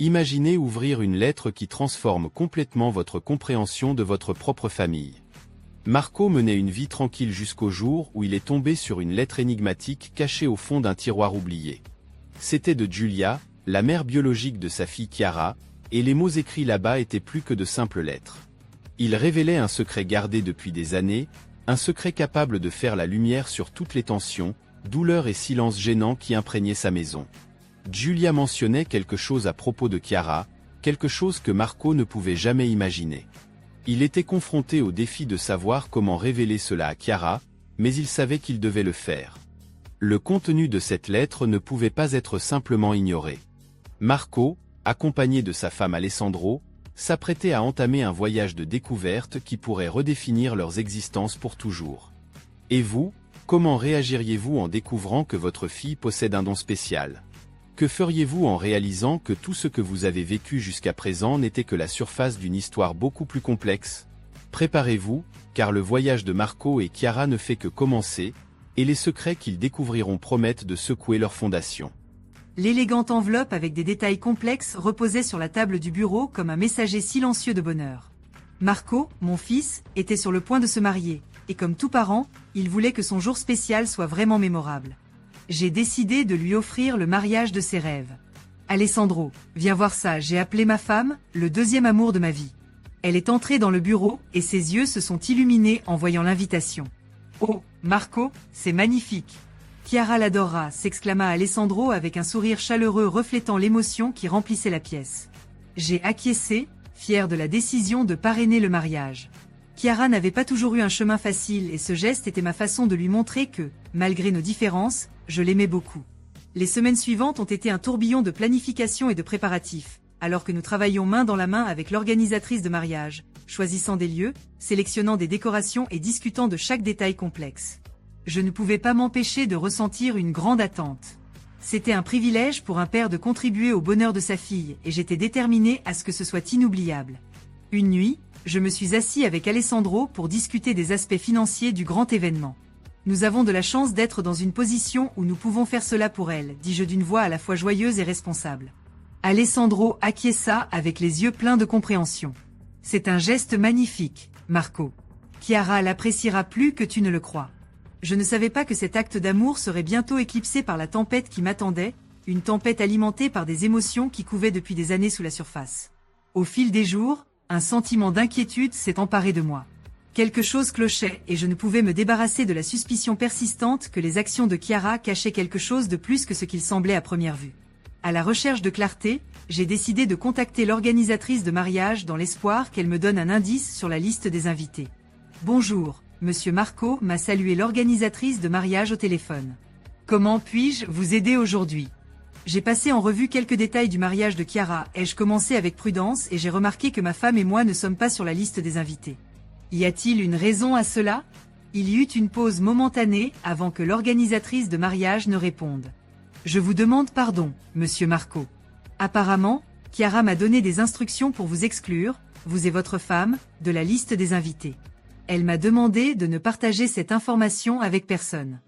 Imaginez ouvrir une lettre qui transforme complètement votre compréhension de votre propre famille. Marco menait une vie tranquille jusqu'au jour où il est tombé sur une lettre énigmatique cachée au fond d'un tiroir oublié. C'était de Giulia, la mère biologique de sa fille Chiara, et les mots écrits là-bas étaient plus que de simples lettres. Ils révélaient un secret gardé depuis des années, un secret capable de faire la lumière sur toutes les tensions, douleurs et silences gênants qui imprégnaient sa maison. Giulia mentionnait quelque chose à propos de Chiara, quelque chose que Marco ne pouvait jamais imaginer. Il était confronté au défi de savoir comment révéler cela à Chiara, mais il savait qu'il devait le faire. Le contenu de cette lettre ne pouvait pas être simplement ignoré. Marco, accompagné de sa femme Alessandro, s'apprêtait à entamer un voyage de découverte qui pourrait redéfinir leurs existences pour toujours. Et vous, comment réagiriez-vous en découvrant que votre fille possède un don spécial ? Que feriez-vous en réalisant que tout ce que vous avez vécu jusqu'à présent n'était que la surface d'une histoire beaucoup plus complexe ? Préparez-vous, car le voyage de Marco et Chiara ne fait que commencer, et les secrets qu'ils découvriront promettent de secouer leurs fondations. L'élégante enveloppe avec des détails complexes reposait sur la table du bureau comme un messager silencieux de bonheur. Marco, mon fils, était sur le point de se marier, et comme tout parent, il voulait que son jour spécial soit vraiment mémorable. J'ai décidé de lui offrir le mariage de ses rêves. Alessandro, viens voir ça, j'ai appelé ma femme, le deuxième amour de ma vie. Elle est entrée dans le bureau et ses yeux se sont illuminés en voyant l'invitation. Oh, Marco, c'est magnifique. Chiara l'adorera, s'exclama Alessandro avec un sourire chaleureux reflétant l'émotion qui remplissait la pièce. J'ai acquiescé, fier de la décision de parrainer le mariage. Chiara n'avait pas toujours eu un chemin facile et ce geste était ma façon de lui montrer que, malgré nos différences, je l'aimais beaucoup. Les semaines suivantes ont été un tourbillon de planification et de préparatifs, alors que nous travaillions main dans la main avec l'organisatrice de mariage, choisissant des lieux, sélectionnant des décorations et discutant de chaque détail complexe. Je ne pouvais pas m'empêcher de ressentir une grande attente. C'était un privilège pour un père de contribuer au bonheur de sa fille et j'étais déterminé à ce que ce soit inoubliable. Une nuit, je me suis assis avec Alessandro pour discuter des aspects financiers du grand événement. Nous avons de la chance d'être dans une position où nous pouvons faire cela pour elle, dis-je d'une voix à la fois joyeuse et responsable. Alessandro acquiesça avec les yeux pleins de compréhension. C'est un geste magnifique, Marco. Chiara l'appréciera plus que tu ne le crois. Je ne savais pas que cet acte d'amour serait bientôt éclipsé par la tempête qui m'attendait, une tempête alimentée par des émotions qui couvaient depuis des années sous la surface. Au fil des jours, un sentiment d'inquiétude s'est emparé de moi. Quelque chose clochait et je ne pouvais me débarrasser de la suspicion persistante que les actions de Chiara cachaient quelque chose de plus que ce qu'il semblait à première vue. À la recherche de clarté, j'ai décidé de contacter l'organisatrice de mariage dans l'espoir qu'elle me donne un indice sur la liste des invités. Bonjour, Monsieur Marco, m'a salué l'organisatrice de mariage au téléphone. Comment puis-je vous aider aujourd'hui ? J'ai passé en revue quelques détails du mariage de Chiara, ai-je commencé avec prudence et j'ai remarqué que ma femme et moi ne sommes pas sur la liste des invités. Y a-t-il une raison à cela ? Il y eut une pause momentanée avant que l'organisatrice de mariage ne réponde. Je vous demande pardon, Monsieur Marco. Apparemment, Chiara m'a donné des instructions pour vous exclure, vous et votre femme, de la liste des invités. Elle m'a demandé de ne partager cette information avec personne.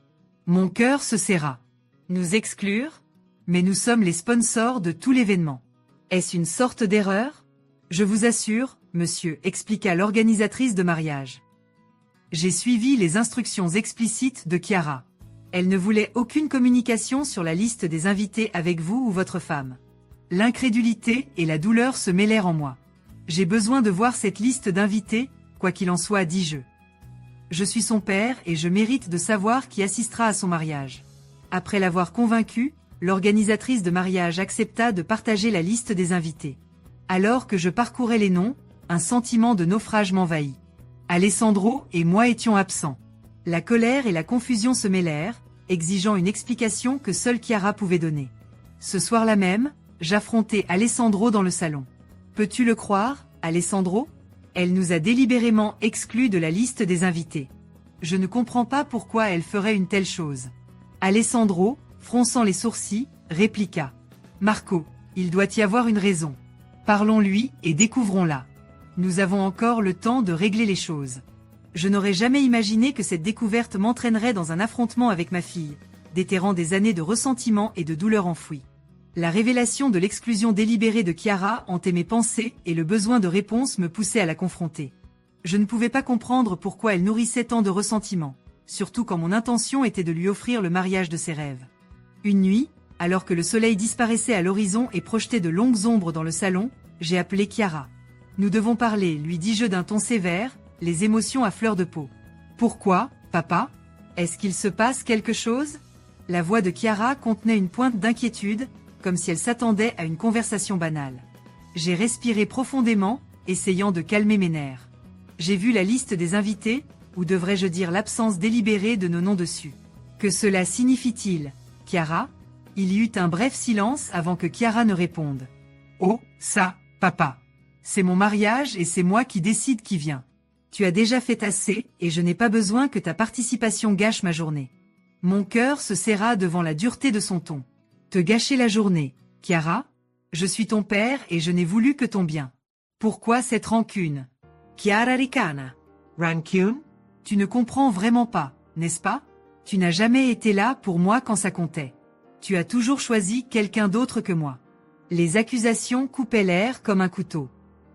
Mon cœur se serra. Nous exclure ? Mais nous sommes les sponsors de tout l'événement. Est-ce une sorte d'erreur ? Je vous assure, monsieur, expliqua l'organisatrice de mariage. J'ai suivi les instructions explicites de Chiara. Elle ne voulait aucune communication sur la liste des invités avec vous ou votre femme. L'incrédulité et la douleur se mêlèrent en moi. J'ai besoin de voir cette liste d'invités, quoi qu'il en soit, dis-je. Je suis son père et je mérite de savoir qui assistera à son mariage. Après l'avoir convaincu, l'organisatrice de mariage accepta de partager la liste des invités. Alors que je parcourais les noms, un sentiment de naufrage m'envahit. Alessandro et moi étions absents. La colère et la confusion se mêlèrent, exigeant une explication que seule Chiara pouvait donner. Ce soir-là même, j'affrontai Alessandro dans le salon. Peux-tu le croire, Alessandro ? Elle nous a délibérément exclus de la liste des invités. Je ne comprends pas pourquoi elle ferait une telle chose. Alessandro, fronçant les sourcils, répliqua. Marco, il doit y avoir une raison. Parlons-lui et découvrons-la. Nous avons encore le temps de régler les choses. Je n'aurais jamais imaginé que cette découverte m'entraînerait dans un affrontement avec ma fille, déterrant des années de ressentiment et de douleur enfouie. La révélation de l'exclusion délibérée de Chiara hantait mes pensées et le besoin de réponse me poussait à la confronter. Je ne pouvais pas comprendre pourquoi elle nourrissait tant de ressentiment, surtout quand mon intention était de lui offrir le mariage de ses rêves. Une nuit, alors que le soleil disparaissait à l'horizon et projetait de longues ombres dans le salon, j'ai appelé Chiara. « Nous devons parler », lui dis-je d'un ton sévère, les émotions à fleur de peau. « Pourquoi, papa ? Est-ce qu'il se passe quelque chose ?» La voix de Chiara contenait une pointe d'inquiétude, comme si elle s'attendait à une conversation banale. J'ai respiré profondément, essayant de calmer mes nerfs. J'ai vu la liste des invités, ou devrais-je dire l'absence délibérée de nos noms dessus. Que cela signifie-t-il, Chiara ? Il y eut un bref silence avant que Chiara ne réponde. « Oh, ça, papa. C'est mon mariage et c'est moi qui décide qui vient. Tu as déjà fait assez et je n'ai pas besoin que ta participation gâche ma journée. » Mon cœur se serra devant la dureté de son ton. « Te gâcher la journée, Chiara ? Je suis ton père et je n'ai voulu que ton bien. Pourquoi cette rancune ? Chiara ricana. Rancune ? Tu ne comprends vraiment pas, n'est-ce pas ? Tu n'as jamais été là pour moi quand ça comptait. Tu as toujours choisi quelqu'un d'autre que moi. » Les accusations coupaient l'air comme un couteau.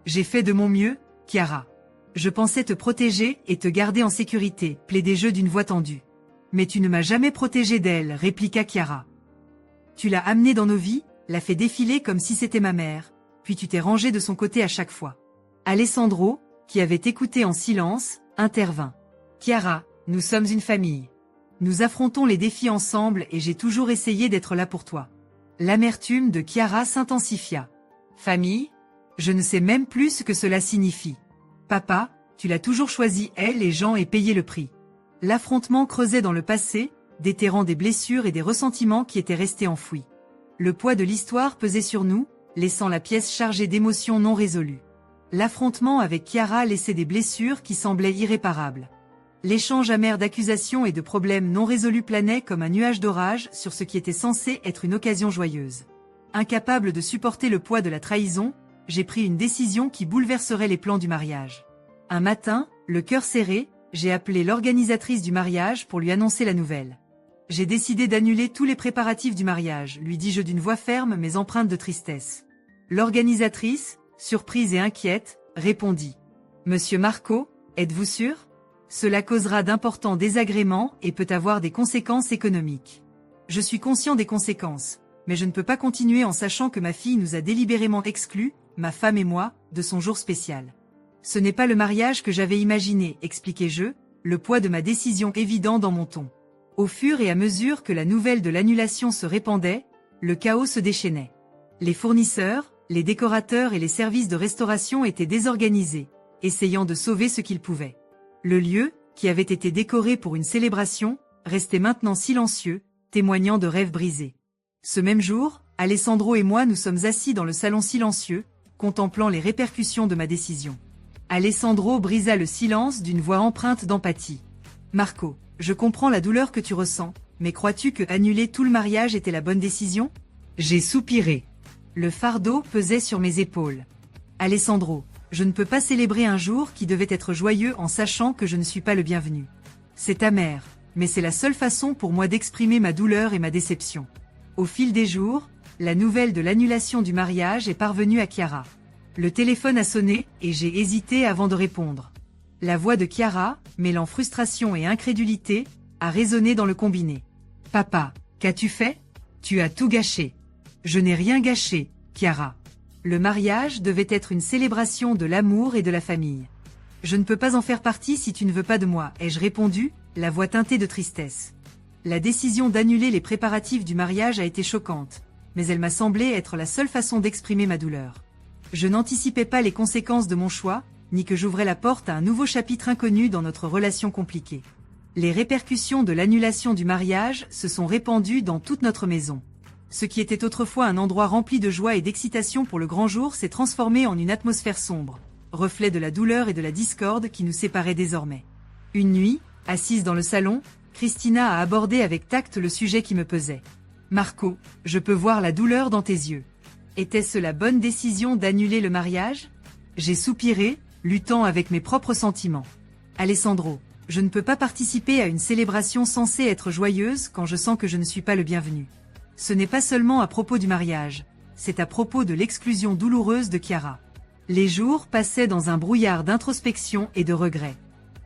J'ai fait de mon mieux, Chiara. Je pensais te protéger et te garder en sécurité, plaidai-je d'une voix tendue. Mais tu ne m'as jamais protégé d'elle, répliqua Chiara. Tu l'as amenée dans nos vies, l'as fait défiler comme si c'était ma mère, puis tu t'es rangé de son côté à chaque fois. Alessandro, qui avait écouté en silence, intervint. Chiara, nous sommes une famille. Nous affrontons les défis ensemble et j'ai toujours essayé d'être là pour toi. L'amertume de Chiara s'intensifia. Famille ? Je ne sais même plus ce que cela signifie. Papa, tu l'as toujours choisi elle et Jean et payé le prix. L'affrontement creusait dans le passé, déterrant des blessures et des ressentiments qui étaient restés enfouis. Le poids de l'histoire pesait sur nous, laissant la pièce chargée d'émotions non résolues. L'affrontement avec Chiara laissait des blessures qui semblaient irréparables. L'échange amer d'accusations et de problèmes non résolus planait comme un nuage d'orage sur ce qui était censé être une occasion joyeuse. Incapable de supporter le poids de la trahison, j'ai pris une décision qui bouleverserait les plans du mariage. Un matin, le cœur serré, j'ai appelé l'organisatrice du mariage pour lui annoncer la nouvelle. J'ai décidé d'annuler tous les préparatifs du mariage, lui dis-je d'une voix ferme mais empreinte de tristesse. L'organisatrice, surprise et inquiète, répondit. « Monsieur Marco, êtes-vous sûr ? Cela causera d'importants désagréments et peut avoir des conséquences économiques. Je suis conscient des conséquences, mais je ne peux pas continuer en sachant que ma fille nous a délibérément exclus, ma femme et moi, de son jour spécial. Ce n'est pas le mariage que j'avais imaginé, expliquai-je, le poids de ma décision évident dans mon ton. Au fur et à mesure que la nouvelle de l'annulation se répandait, le chaos se déchaînait. Les fournisseurs, les décorateurs et les services de restauration étaient désorganisés, essayant de sauver ce qu'ils pouvaient. Le lieu, qui avait été décoré pour une célébration, restait maintenant silencieux, témoignant de rêves brisés. Ce même jour, Alessandro et moi nous sommes assis dans le salon silencieux, contemplant les répercussions de ma décision. Alessandro brisa le silence d'une voix empreinte d'empathie. « Marco, je comprends la douleur que tu ressens, mais crois-tu que annuler tout le mariage était la bonne décision ?» J'ai soupiré. Le fardeau pesait sur mes épaules. « Alessandro, je ne peux pas célébrer un jour qui devait être joyeux en sachant que je ne suis pas le bienvenu. C'est amer, mais c'est la seule façon pour moi d'exprimer ma douleur et ma déception. » Au fil des jours, la nouvelle de l'annulation du mariage est parvenue à Chiara. Le téléphone a sonné et j'ai hésité avant de répondre. La voix de Chiara, mêlant frustration et incrédulité, a résonné dans le combiné. « Papa, qu'as-tu fait ? Tu as tout gâché. » « Je n'ai rien gâché, Chiara. Le mariage devait être une célébration de l'amour et de la famille. Je ne peux pas en faire partie si tu ne veux pas de moi, ai-je répondu, la voix teintée de tristesse. La décision d'annuler les préparatifs du mariage a été choquante, mais elle m'a semblé être la seule façon d'exprimer ma douleur. Je n'anticipais pas les conséquences de mon choix, ni que j'ouvrais la porte à un nouveau chapitre inconnu dans notre relation compliquée. Les répercussions de l'annulation du mariage se sont répandues dans toute notre maison. Ce qui était autrefois un endroit rempli de joie et d'excitation pour le grand jour s'est transformé en une atmosphère sombre, reflet de la douleur et de la discorde qui nous séparaient désormais. Une nuit, assise dans le salon, Christina a abordé avec tact le sujet qui me pesait. « Marco, je peux voir la douleur dans tes yeux. Était-ce la bonne décision d'annuler le mariage ?» J'ai soupiré, luttant avec mes propres sentiments. « Alessandro, je ne peux pas participer à une célébration censée être joyeuse quand je sens que je ne suis pas le bienvenu. Ce n'est pas seulement à propos du mariage, c'est à propos de l'exclusion douloureuse de Chiara. Les jours passaient dans un brouillard d'introspection et de regrets.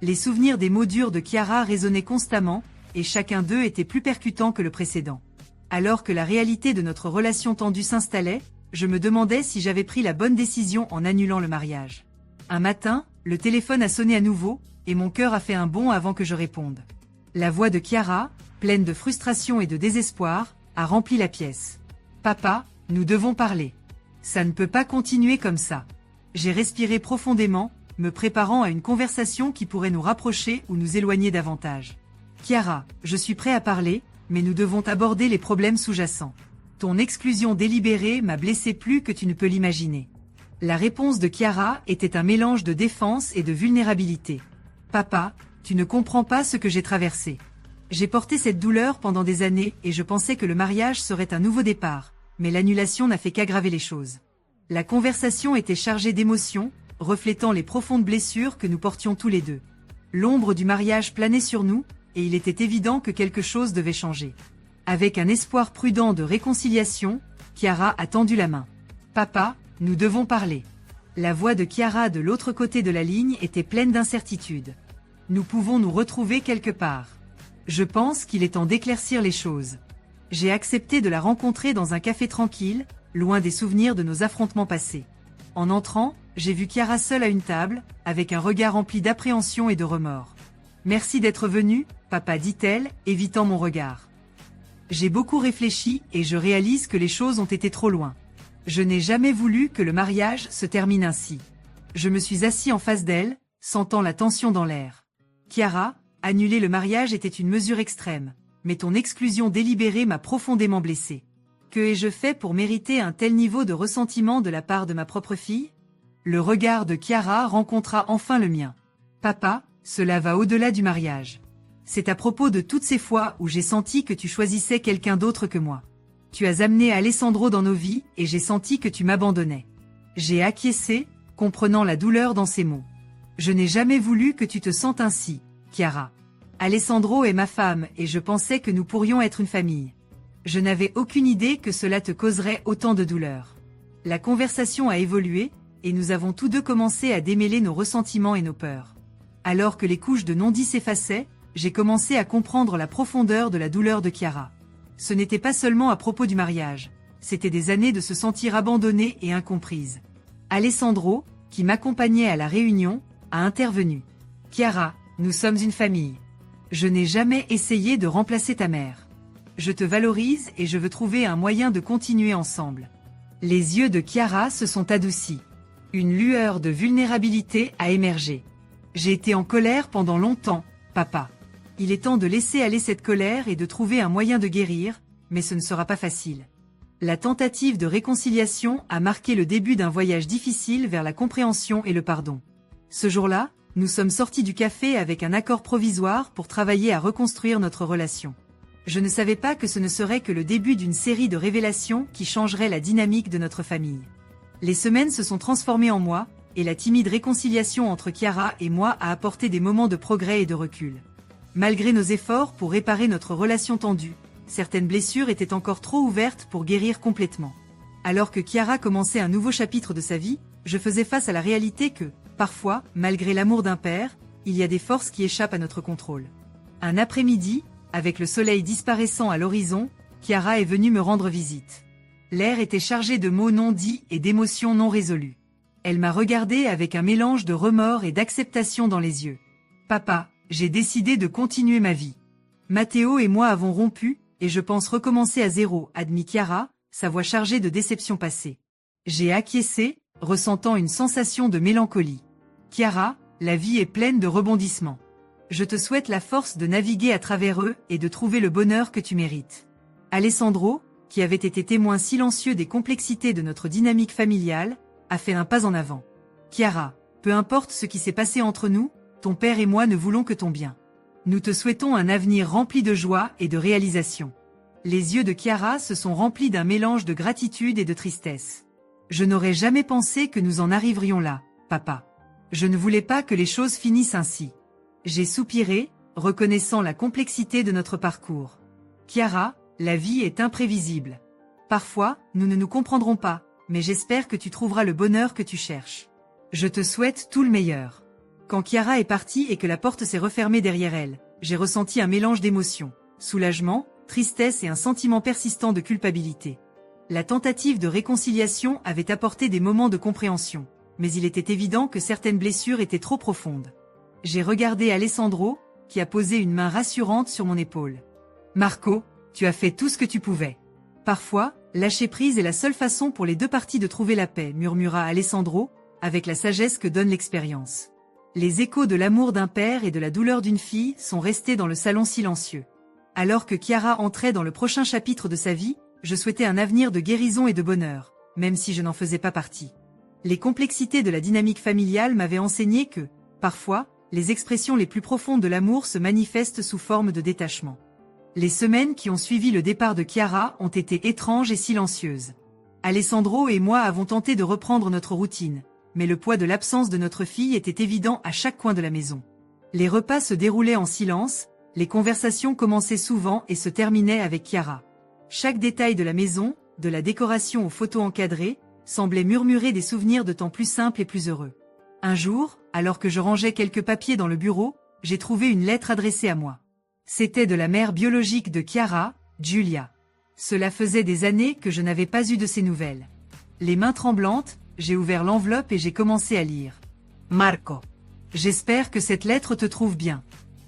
Les souvenirs des mots durs de Chiara résonnaient constamment, et chacun d'eux était plus percutant que le précédent. Alors que la réalité de notre relation tendue s'installait, je me demandais si j'avais pris la bonne décision en annulant le mariage. Un matin, le téléphone a sonné à nouveau, et mon cœur a fait un bond avant que je réponde. La voix de Chiara, pleine de frustration et de désespoir, a rempli la pièce. « Papa, nous devons parler. Ça ne peut pas continuer comme ça. » J'ai respiré profondément, me préparant à une conversation qui pourrait nous rapprocher ou nous éloigner davantage. « Chiara, je suis prêt à parler, mais nous devons aborder les problèmes sous-jacents. Ton exclusion délibérée m'a blessé plus que tu ne peux l'imaginer. » La réponse de Chiara était un mélange de défense et de vulnérabilité. « Papa, tu ne comprends pas ce que j'ai traversé. J'ai porté cette douleur pendant des années et je pensais que le mariage serait un nouveau départ, mais l'annulation n'a fait qu'aggraver les choses. » La conversation était chargée d'émotions, reflétant les profondes blessures que nous portions tous les deux. L'ombre du mariage planait sur nous, et il était évident que quelque chose devait changer. Avec un espoir prudent de réconciliation, Chiara a tendu la main. « Papa, nous devons parler. » La voix de Chiara de l'autre côté de la ligne était pleine d'incertitude. « Nous pouvons nous retrouver quelque part. Je pense qu'il est temps d'éclaircir les choses. » J'ai accepté de la rencontrer dans un café tranquille, loin des souvenirs de nos affrontements passés. En entrant, j'ai vu Chiara seule à une table, avec un regard rempli d'appréhension et de remords. « Merci d'être venu, papa, dit-elle, évitant mon regard. J'ai beaucoup réfléchi et je réalise que les choses ont été trop loin. Je n'ai jamais voulu que le mariage se termine ainsi. » Je me suis assis en face d'elle, sentant la tension dans l'air. « Chiara, annuler le mariage était une mesure extrême, mais ton exclusion délibérée m'a profondément blessée. Que ai-je fait pour mériter un tel niveau de ressentiment de la part de ma propre fille ?» Le regard de Chiara rencontra enfin le mien. « Papa, cela va au-delà du mariage. C'est à propos de toutes ces fois où j'ai senti que tu choisissais quelqu'un d'autre que moi. Tu as amené Alessandro dans nos vies et j'ai senti que tu m'abandonnais. J'ai acquiescé, comprenant la douleur dans ses mots. Je n'ai jamais voulu que tu te sentes ainsi, Chiara. Alessandro est ma femme et je pensais que nous pourrions être une famille. Je n'avais aucune idée que cela te causerait autant de douleur. » La conversation a évolué, et nous avons tous deux commencé à démêler nos ressentiments et nos peurs. Alors que les couches de non-dit s'effaçaient, j'ai commencé à comprendre la profondeur de la douleur de Chiara. Ce n'était pas seulement à propos du mariage, c'était des années de se sentir abandonnée et incomprise. Alessandro, qui m'accompagnait à la réunion, a intervenu. « Chiara, nous sommes une famille. Je n'ai jamais essayé de remplacer ta mère. Je te valorise et je veux trouver un moyen de continuer ensemble. » Les yeux de Chiara se sont adoucis. Une lueur de vulnérabilité a émergé. « J'ai été en colère pendant longtemps, papa. Il est temps de laisser aller cette colère et de trouver un moyen de guérir, mais ce ne sera pas facile. » La tentative de réconciliation a marqué le début d'un voyage difficile vers la compréhension et le pardon. Ce jour-là, nous sommes sortis du café avec un accord provisoire pour travailler à reconstruire notre relation. Je ne savais pas que ce ne serait que le début d'une série de révélations qui changerait la dynamique de notre famille. Les semaines se sont transformées en mois, et la timide réconciliation entre Chiara et moi a apporté des moments de progrès et de recul. Malgré nos efforts pour réparer notre relation tendue, certaines blessures étaient encore trop ouvertes pour guérir complètement. Alors que Chiara commençait un nouveau chapitre de sa vie, je faisais face à la réalité que, parfois, malgré l'amour d'un père, il y a des forces qui échappent à notre contrôle. Un après-midi, avec le soleil disparaissant à l'horizon, Chiara est venue me rendre visite. L'air était chargé de mots non dits et d'émotions non résolues. Elle m'a regardé avec un mélange de remords et d'acceptation dans les yeux. « Papa, j'ai décidé de continuer ma vie. Matteo et moi avons rompu, et je pense recommencer à zéro, » admit Chiara, sa voix chargée de déception passée. J'ai acquiescé, ressentant une sensation de mélancolie. « Chiara, la vie est pleine de rebondissements. Je te souhaite la force de naviguer à travers eux et de trouver le bonheur que tu mérites. » Alessandro, qui avait été témoin silencieux des complexités de notre dynamique familiale, a fait un pas en avant. « Chiara, peu importe ce qui s'est passé entre nous, ton père et moi ne voulons que ton bien. Nous te souhaitons un avenir rempli de joie et de réalisation. » Les yeux de Chiara se sont remplis d'un mélange de gratitude et de tristesse. « Je n'aurais jamais pensé que nous en arriverions là, papa. Je ne voulais pas que les choses finissent ainsi. » J'ai soupiré, reconnaissant la complexité de notre parcours. « Chiara, La vie est imprévisible. Parfois, nous ne nous comprendrons pas, mais j'espère que tu trouveras le bonheur que tu cherches. Je te souhaite tout le meilleur. Quand Chiara est partie et que la porte s'est refermée derrière elle, j'ai ressenti un mélange d'émotions, soulagement, tristesse et un sentiment persistant de culpabilité. La tentative de réconciliation avait apporté des moments de compréhension, mais il était évident que certaines blessures étaient trop profondes. J'ai regardé Alessandro, qui a posé une main rassurante sur mon épaule. « Marco, tu as fait tout ce que tu pouvais. » Parfois, lâcher prise est la seule façon pour les deux parties de trouver la paix, murmura Alessandro, avec la sagesse que donne l'expérience. Les échos de l'amour d'un père et de la douleur d'une fille sont restés dans le salon silencieux. Alors que Chiara entrait dans le prochain chapitre de sa vie, je souhaitais un avenir de guérison et de bonheur, même si je n'en faisais pas partie. Les complexités de la dynamique familiale m'avaient enseigné que, parfois, les expressions les plus profondes de l'amour se manifestent sous forme de détachement. Les semaines qui ont suivi le départ de Chiara ont été étranges et silencieuses. Alessandro et moi avons tenté de reprendre notre routine, mais le poids de l'absence de notre fille était évident à chaque coin de la maison. Les repas se déroulaient en silence, les conversations commençaient souvent et se terminaient avec Chiara. Chaque détail de la maison, de la décoration aux photos encadrées, semblait murmurer des souvenirs de temps plus simples et plus heureux. Un jour, alors que je rangeais quelques papiers dans le bureau, j'ai trouvé une lettre adressée à moi. C'était de la mère biologique de Chiara, Giulia. Cela faisait des années que je n'avais pas eu de ses nouvelles. Les mains tremblantes, j'ai ouvert l'enveloppe et j'ai commencé à lire. Marco. J'espère que cette lettre te trouve bien.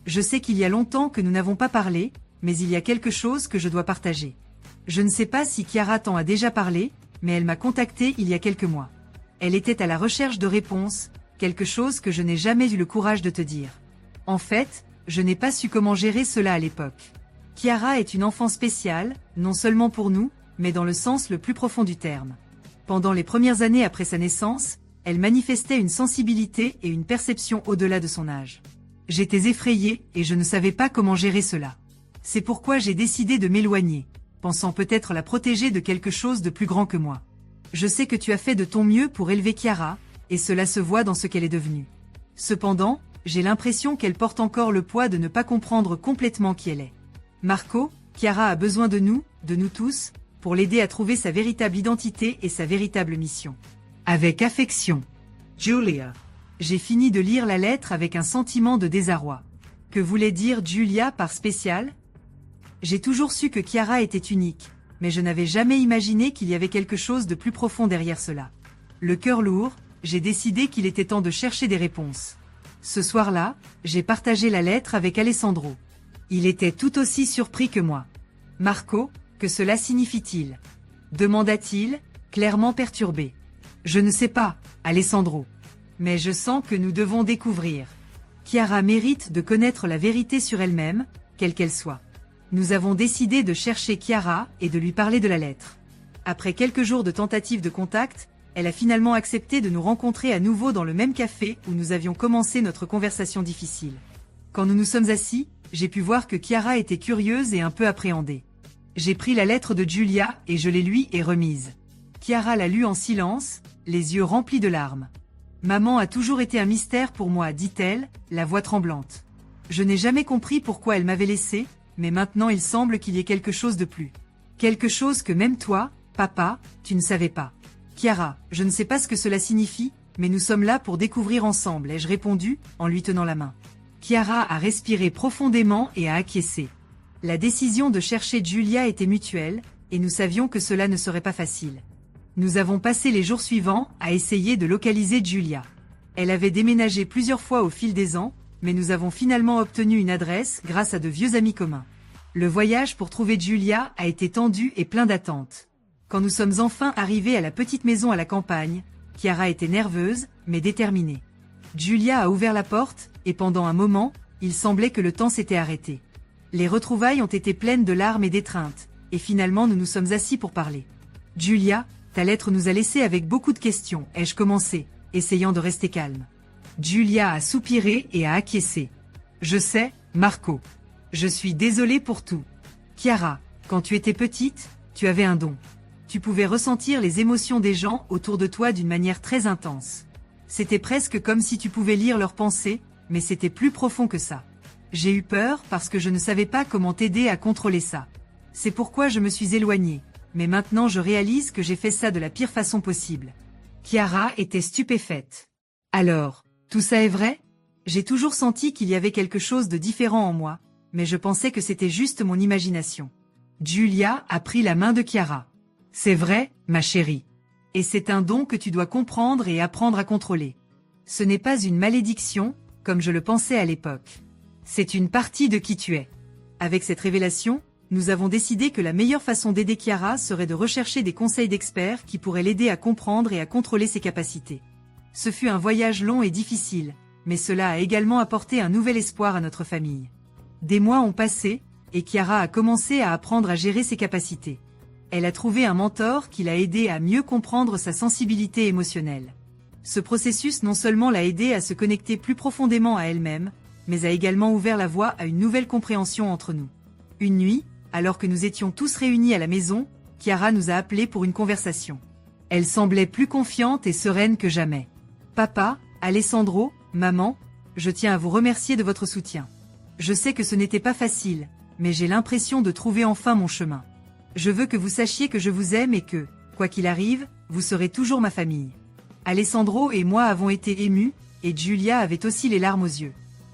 Je sais qu'il y a longtemps que nous n'avons pas parlé, mais il y a quelque chose que je dois partager. Je ne sais pas si Chiara t'en a déjà parlé, mais elle m'a contacté il y a quelques mois. Elle était à la recherche de réponses, quelque chose que je n'ai jamais eu le courage de te dire. En fait, je n'ai pas su comment gérer cela à l'époque. Chiara est une enfant spéciale, non seulement pour nous, mais dans le sens le plus profond du terme. Pendant les premières années après sa naissance, elle manifestait une sensibilité et une perception au-delà de son âge. J'étais effrayée et je ne savais pas comment gérer cela. C'est pourquoi j'ai décidé de m'éloigner, pensant peut-être la protéger de quelque chose de plus grand que moi. Je sais que tu as fait de ton mieux pour élever Chiara, et cela se voit dans ce qu'elle est devenue. Cependant, j'ai l'impression qu'elle porte encore le poids de ne pas comprendre complètement qui elle est. Marco, Chiara a besoin de nous tous, pour l'aider à trouver sa véritable identité et sa véritable mission. Avec affection. Giulia. J'ai fini de lire la lettre avec un sentiment de désarroi. Que voulait dire Giulia par spécial? J'ai toujours su que Chiara était unique, mais je n'avais jamais imaginé qu'il y avait quelque chose de plus profond derrière cela. Le cœur lourd, j'ai décidé qu'il était temps de chercher des réponses. Ce soir-là, j'ai partagé la lettre avec Alessandro. Il était tout aussi surpris que moi. « Marco, que cela signifie-t-il » demanda-t-il, clairement perturbé. « Je ne sais pas, Alessandro. Mais je sens que nous devons découvrir. Chiara mérite de connaître la vérité sur elle-même, quelle qu'elle soit. Nous avons décidé de chercher Chiara et de lui parler de la lettre. Après quelques jours de tentatives de contact, elle a finalement accepté de nous rencontrer à nouveau dans le même café où nous avions commencé notre conversation difficile. Quand nous nous sommes assis, j'ai pu voir que Chiara était curieuse et un peu appréhendée. J'ai pris la lettre de Giulia et je l'ai lui ai remise. Chiara l'a lue en silence, les yeux remplis de larmes. « Maman a toujours été un mystère pour moi, dit-elle, la voix tremblante. Je n'ai jamais compris pourquoi elle m'avait laissé, mais maintenant il semble qu'il y ait quelque chose de plus. Quelque chose que même toi, papa, tu ne savais pas. Chiara, je ne sais pas ce que cela signifie, mais nous sommes là pour découvrir ensemble, ai-je répondu, en lui tenant la main. Chiara a respiré profondément et a acquiescé. La décision de chercher Giulia était mutuelle, et nous savions que cela ne serait pas facile. Nous avons passé les jours suivants à essayer de localiser Giulia. Elle avait déménagé plusieurs fois au fil des ans, mais nous avons finalement obtenu une adresse grâce à de vieux amis communs. Le voyage pour trouver Giulia a été tendu et plein d'attentes. Quand nous sommes enfin arrivés à la petite maison à la campagne, Chiara était nerveuse, mais déterminée. Giulia a ouvert la porte, et pendant un moment, il semblait que le temps s'était arrêté. Les retrouvailles ont été pleines de larmes et d'étreintes, et finalement nous nous sommes assis pour parler. « Giulia, ta lettre nous a laissé avec beaucoup de questions, ai-je commencé, essayant de rester calme. Giulia a soupiré et a acquiescé. « Je sais, Marco. Je suis désolée pour tout. Chiara, quand tu étais petite, tu avais un don. Tu pouvais ressentir les émotions des gens autour de toi d'une manière très intense. C'était presque comme si tu pouvais lire leurs pensées, mais c'était plus profond que ça. J'ai eu peur parce que je ne savais pas comment t'aider à contrôler ça. C'est pourquoi je me suis éloignée, mais maintenant je réalise que j'ai fait ça de la pire façon possible. Chiara était stupéfaite. Alors, tout ça est vrai? J'ai toujours senti qu'il y avait quelque chose de différent en moi, mais je pensais que c'était juste mon imagination. Giulia a pris la main de Chiara. C'est vrai, ma chérie. Et c'est un don que tu dois comprendre et apprendre à contrôler. Ce n'est pas une malédiction, comme je le pensais à l'époque. C'est une partie de qui tu es. Avec cette révélation, nous avons décidé que la meilleure façon d'aider Chiara serait de rechercher des conseils d'experts qui pourraient l'aider à comprendre et à contrôler ses capacités. Ce fut un voyage long et difficile, mais cela a également apporté un nouvel espoir à notre famille. Des mois ont passé, et Chiara a commencé à apprendre à gérer ses capacités. Elle a trouvé un mentor qui l'a aidé à mieux comprendre sa sensibilité émotionnelle. Ce processus non seulement l'a aidée à se connecter plus profondément à elle-même, mais a également ouvert la voie à une nouvelle compréhension entre nous. Une nuit, alors que nous étions tous réunis à la maison, Chiara nous a appelés pour une conversation. Elle semblait plus confiante et sereine que jamais. Papa, Alessandro, maman, je tiens à vous remercier de votre soutien. Je sais que ce n'était pas facile, mais j'ai l'impression de trouver enfin mon chemin. Je veux que vous sachiez que je vous aime et que, quoi qu'il arrive, vous serez toujours ma famille. Alessandro et moi avons été émus, et Giulia avait aussi les larmes aux yeux.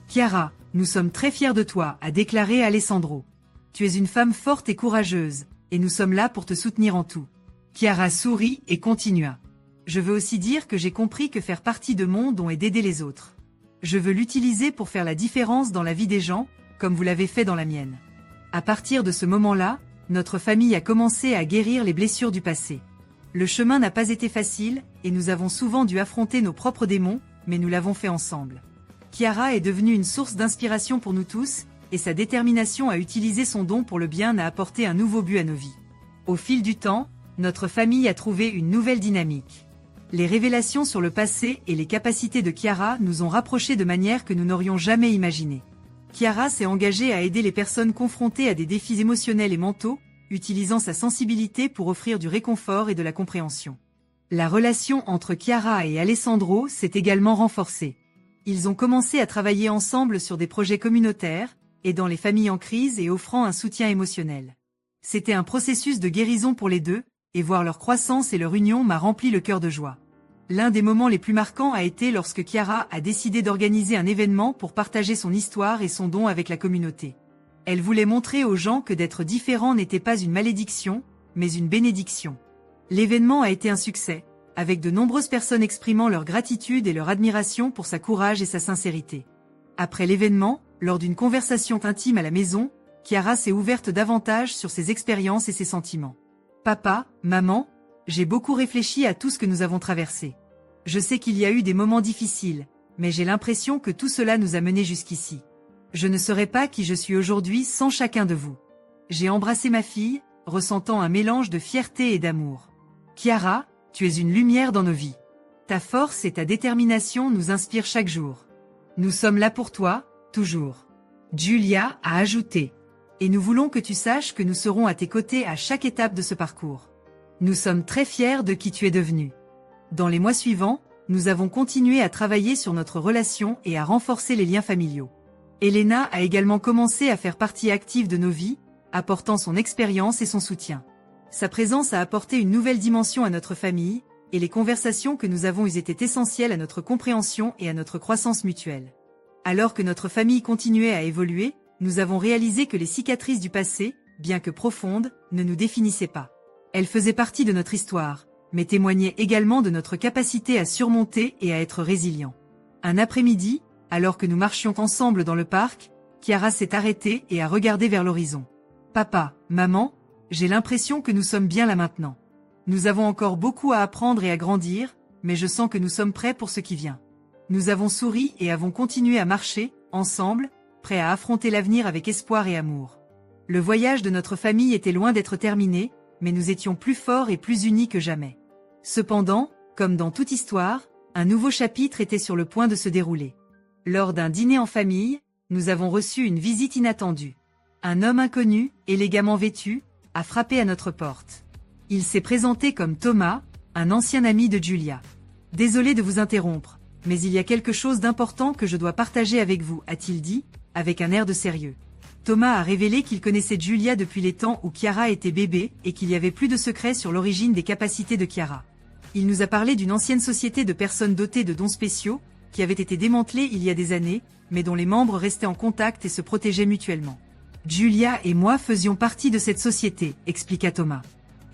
Chiara, nous sommes très fiers de toi, a déclaré Alessandro. Tu es une femme forte et courageuse, et nous sommes là pour te soutenir en tout. Chiara sourit et continua. Je veux aussi dire que j'ai compris que faire partie de mon don est d'aider les autres. Je veux l'utiliser pour faire la différence dans la vie des gens, comme vous l'avez fait dans la mienne. À partir de ce moment-là, notre famille a commencé à guérir les blessures du passé. Le chemin n'a pas été facile, et nous avons souvent dû affronter nos propres démons, mais nous l'avons fait ensemble. Chiara est devenue une source d'inspiration pour nous tous, et sa détermination à utiliser son don pour le bien a apporté un nouveau but à nos vies. Au fil du temps, notre famille a trouvé une nouvelle dynamique. Les révélations sur le passé et les capacités de Chiara nous ont rapprochés de manière que nous n'aurions jamais imaginée. Chiara s'est engagée à aider les personnes confrontées à des défis émotionnels et mentaux, utilisant sa sensibilité pour offrir du réconfort et de la compréhension. La relation entre Chiara et Alessandro s'est également renforcée. Ils ont commencé à travailler ensemble sur des projets communautaires, aidant les familles en crise et offrant un soutien émotionnel. C'était un processus de guérison pour les deux, et voir leur croissance et leur union m'a rempli le cœur de joie. L'un des moments les plus marquants a été lorsque Chiara a décidé d'organiser un événement pour partager son histoire et son don avec la communauté. Elle voulait montrer aux gens que d'être différent n'était pas une malédiction, mais une bénédiction. L'événement a été un succès, avec de nombreuses personnes exprimant leur gratitude et leur admiration pour sa courage et sa sincérité. Après l'événement, lors d'une conversation intime à la maison, Chiara s'est ouverte davantage sur ses expériences et ses sentiments. Papa, maman, j'ai beaucoup réfléchi à tout ce que nous avons traversé. Je sais qu'il y a eu des moments difficiles, mais j'ai l'impression que tout cela nous a menés jusqu'ici. Je ne serais pas qui je suis aujourd'hui sans chacun de vous. J'ai embrassé ma fille, ressentant un mélange de fierté et d'amour. Chiara, tu es une lumière dans nos vies. Ta force et ta détermination nous inspirent chaque jour. Nous sommes là pour toi, toujours. Giulia a ajouté. Et nous voulons que tu saches que nous serons à tes côtés à chaque étape de ce parcours. Nous sommes très fiers de qui tu es devenu. Dans les mois suivants, nous avons continué à travailler sur notre relation et à renforcer les liens familiaux. Elena a également commencé à faire partie active de nos vies, apportant son expérience et son soutien. Sa présence a apporté une nouvelle dimension à notre famille, et les conversations que nous avons eues étaient essentielles à notre compréhension et à notre croissance mutuelle. Alors que notre famille continuait à évoluer, nous avons réalisé que les cicatrices du passé, bien que profondes, ne nous définissaient pas. Elles faisaient partie de notre histoire, mais témoignaient également de notre capacité à surmonter et à être résilients. Un après-midi, alors que nous marchions ensemble dans le parc, Chiara s'est arrêtée et a regardé vers l'horizon. « Papa, maman, j'ai l'impression que nous sommes bien là maintenant. Nous avons encore beaucoup à apprendre et à grandir, mais je sens que nous sommes prêts pour ce qui vient. » Nous avons souri et avons continué à marcher, ensemble, prêts à affronter l'avenir avec espoir et amour. Le voyage de notre famille était loin d'être terminé, mais nous étions plus forts et plus unis que jamais. Cependant, comme dans toute histoire, un nouveau chapitre était sur le point de se dérouler. Lors d'un dîner en famille, nous avons reçu une visite inattendue. Un homme inconnu, élégamment vêtu, a frappé à notre porte. Il s'est présenté comme Thomas, un ancien ami de Giulia. « Désolé de vous interrompre, mais il y a quelque chose d'important que je dois partager avec vous, a-t-il dit, avec un air de sérieux. Thomas a révélé qu'il connaissait Julia depuis les temps où Chiara était bébé et qu'il y avait plus de secrets sur l'origine des capacités de Chiara. Il nous a parlé d'une ancienne société de personnes dotées de dons spéciaux, qui avait été démantelée il y a des années, mais dont les membres restaient en contact et se protégeaient mutuellement. Julia et moi faisions partie de cette société, expliqua Thomas.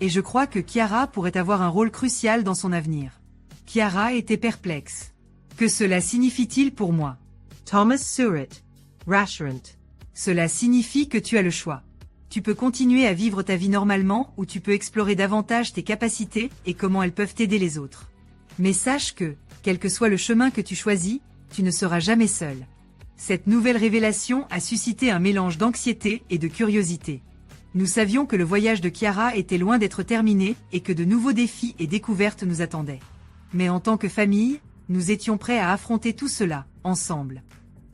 Et je crois que Chiara pourrait avoir un rôle crucial dans son avenir. Chiara était perplexe. Que cela signifie-t-il pour moi? Thomas Surratt, Restaurant. Cela signifie que tu as le choix. Tu peux continuer à vivre ta vie normalement ou tu peux explorer davantage tes capacités et comment elles peuvent aider les autres. Mais sache que, quel que soit le chemin que tu choisis, tu ne seras jamais seul. Cette nouvelle révélation a suscité un mélange d'anxiété et de curiosité. Nous savions que le voyage de Chiara était loin d'être terminé et que de nouveaux défis et découvertes nous attendaient. Mais en tant que famille, nous étions prêts à affronter tout cela, ensemble.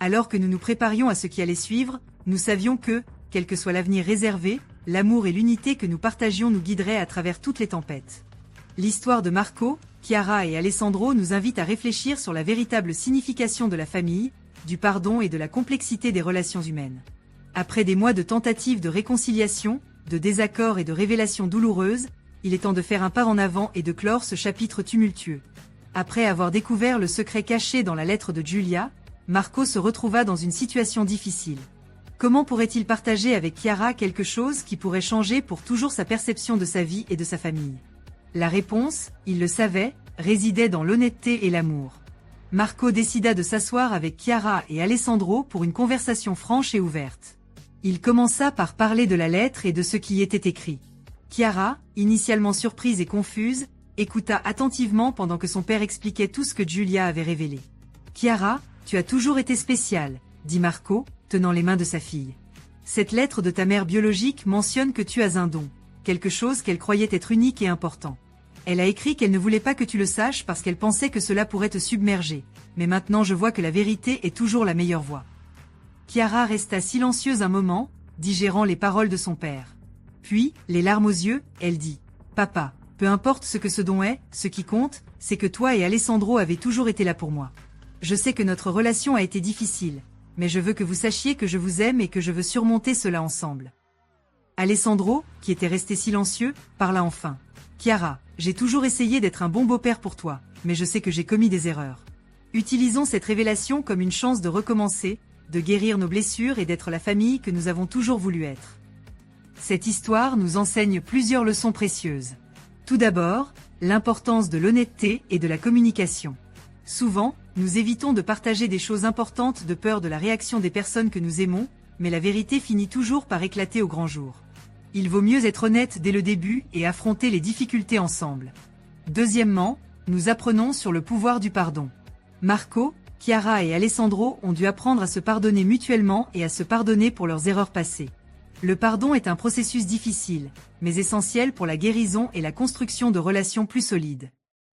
Alors que nous nous préparions à ce qui allait suivre, nous savions que, quel que soit l'avenir réservé, l'amour et l'unité que nous partagions nous guideraient à travers toutes les tempêtes. L'histoire de Marco, Chiara et Alessandro nous invite à réfléchir sur la véritable signification de la famille, du pardon et de la complexité des relations humaines. Après des mois de tentatives de réconciliation, de désaccords et de révélations douloureuses, il est temps de faire un pas en avant et de clore ce chapitre tumultueux. Après avoir découvert le secret caché dans la lettre de Julia, Marco se retrouva dans une situation difficile. Comment pourrait-il partager avec Chiara quelque chose qui pourrait changer pour toujours sa perception de sa vie et de sa famille? La réponse, il le savait, résidait dans l'honnêteté et l'amour. Marco décida de s'asseoir avec Chiara et Alessandro pour une conversation franche et ouverte. Il commença par parler de la lettre et de ce qui y était écrit. Chiara, initialement surprise et confuse, écouta attentivement pendant que son père expliquait tout ce que Julia avait révélé. Chiara, tu as toujours été spéciale, dit Marco, tenant les mains de sa fille. Cette lettre de ta mère biologique mentionne que tu as un don, quelque chose qu'elle croyait être unique et important. Elle a écrit qu'elle ne voulait pas que tu le saches parce qu'elle pensait que cela pourrait te submerger, mais maintenant je vois que la vérité est toujours la meilleure voie. Chiara resta silencieuse un moment, digérant les paroles de son père. Puis, les larmes aux yeux, elle dit « Papa, peu importe ce que ce don est, ce qui compte, c'est que toi et Alessandro avez toujours été là pour moi. Je sais que notre relation a été difficile, mais je veux que vous sachiez que je vous aime et que je veux surmonter cela ensemble. » Alessandro, qui était resté silencieux, parla enfin. « Chiara, j'ai toujours essayé d'être un bon beau-père pour toi, mais je sais que j'ai commis des erreurs. Utilisons cette révélation comme une chance de recommencer, de guérir nos blessures et d'être la famille que nous avons toujours voulu être. » Cette histoire nous enseigne plusieurs leçons précieuses. Tout d'abord, l'importance de l'honnêteté et de la communication. Souvent, nous évitons de partager des choses importantes de peur de la réaction des personnes que nous aimons, mais la vérité finit toujours par éclater au grand jour. Il vaut mieux être honnête dès le début et affronter les difficultés ensemble. Deuxièmement, nous apprenons sur le pouvoir du pardon. Marco, Chiara et Alessandro ont dû apprendre à se pardonner mutuellement et à se pardonner pour leurs erreurs passées. Le pardon est un processus difficile, mais essentiel pour la guérison et la construction de relations plus solides.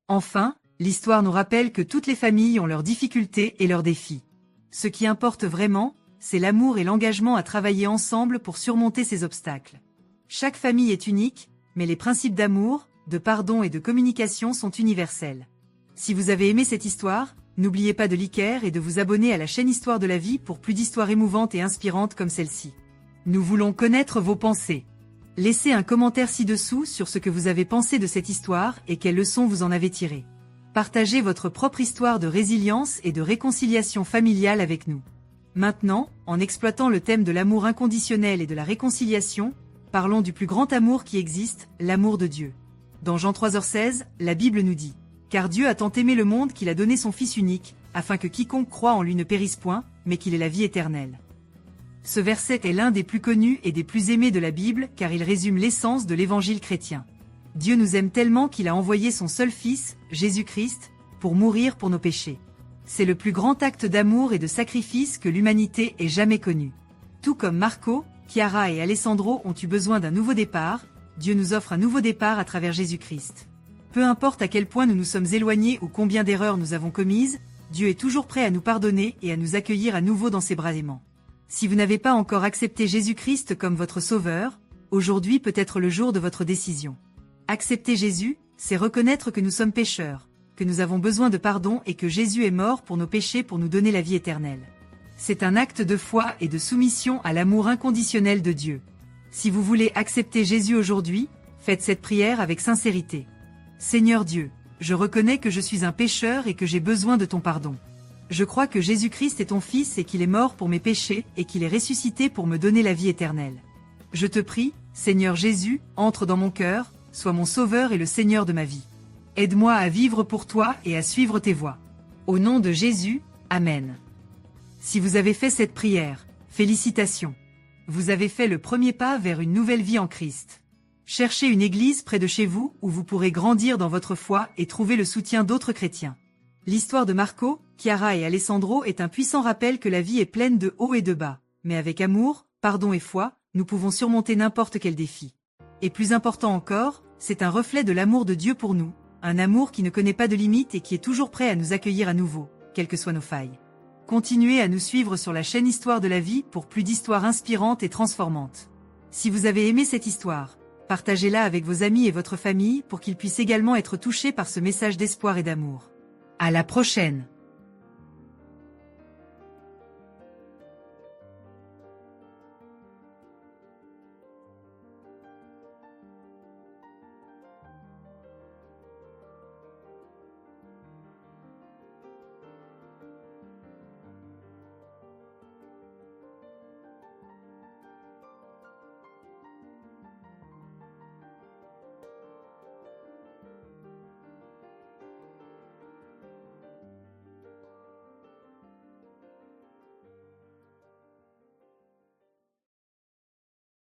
Enfin, l'histoire nous rappelle que toutes les familles ont leurs difficultés et leurs défis. Ce qui importe vraiment, c'est l'amour et l'engagement à travailler ensemble pour surmonter ces obstacles. Chaque famille est unique, mais les principes d'amour, de pardon et de communication sont universels. Si vous avez aimé cette histoire, n'oubliez pas de liker et de vous abonner à la chaîne Histoire de la vie pour plus d'histoires émouvantes et inspirantes comme celle-ci. Nous voulons connaître vos pensées. Laissez un commentaire ci-dessous sur ce que vous avez pensé de cette histoire et quelles leçons vous en avez tirées. Partagez votre propre histoire de résilience et de réconciliation familiale avec nous. Maintenant, en exploitant le thème de l'amour inconditionnel et de la réconciliation, parlons du plus grand amour qui existe, l'amour de Dieu. Dans Jean 3h16, la Bible nous dit « Car Dieu a tant aimé le monde qu'il a donné son Fils unique, afin que quiconque croit en lui ne périsse point, mais qu'il ait la vie éternelle. » Ce verset est l'un des plus connus et des plus aimés de la Bible car il résume l'essence de l'évangile chrétien. Dieu nous aime tellement qu'il a envoyé son seul Fils, Jésus-Christ, pour mourir pour nos péchés. C'est le plus grand acte d'amour et de sacrifice que l'humanité ait jamais connu. Tout comme Marco, Chiara et Alessandro ont eu besoin d'un nouveau départ, Dieu nous offre un nouveau départ à travers Jésus-Christ. Peu importe à quel point nous nous sommes éloignés ou combien d'erreurs nous avons commises, Dieu est toujours prêt à nous pardonner et à nous accueillir à nouveau dans ses bras aimants. Si vous n'avez pas encore accepté Jésus-Christ comme votre sauveur, aujourd'hui peut être le jour de votre décision. Accepter Jésus, c'est reconnaître que nous sommes pécheurs, que nous avons besoin de pardon et que Jésus est mort pour nos péchés pour nous donner la vie éternelle. C'est un acte de foi et de soumission à l'amour inconditionnel de Dieu. Si vous voulez accepter Jésus aujourd'hui, faites cette prière avec sincérité. Seigneur Dieu, je reconnais que je suis un pécheur et que j'ai besoin de ton pardon. Je crois que Jésus-Christ est ton Fils et qu'il est mort pour mes péchés et qu'il est ressuscité pour me donner la vie éternelle. Je te prie, Seigneur Jésus, entre dans mon cœur, sois mon Sauveur et le Seigneur de ma vie. Aide-moi à vivre pour toi et à suivre tes voies. Au nom de Jésus, Amen. Si vous avez fait cette prière, félicitations. Vous avez fait le premier pas vers une nouvelle vie en Christ. Cherchez une église près de chez vous où vous pourrez grandir dans votre foi et trouver le soutien d'autres chrétiens. L'histoire de Marco, Chiara et Alessandro est un puissant rappel que la vie est pleine de hauts et de bas, mais avec amour, pardon et foi, nous pouvons surmonter n'importe quel défi. Et plus important encore, c'est un reflet de l'amour de Dieu pour nous, un amour qui ne connaît pas de limites et qui est toujours prêt à nous accueillir à nouveau, quelles que soient nos failles. Continuez à nous suivre sur la chaîne Histoire de la vie pour plus d'histoires inspirantes et transformantes. Si vous avez aimé cette histoire, partagez-la avec vos amis et votre famille pour qu'ils puissent également être touchés par ce message d'espoir et d'amour. À la prochaine!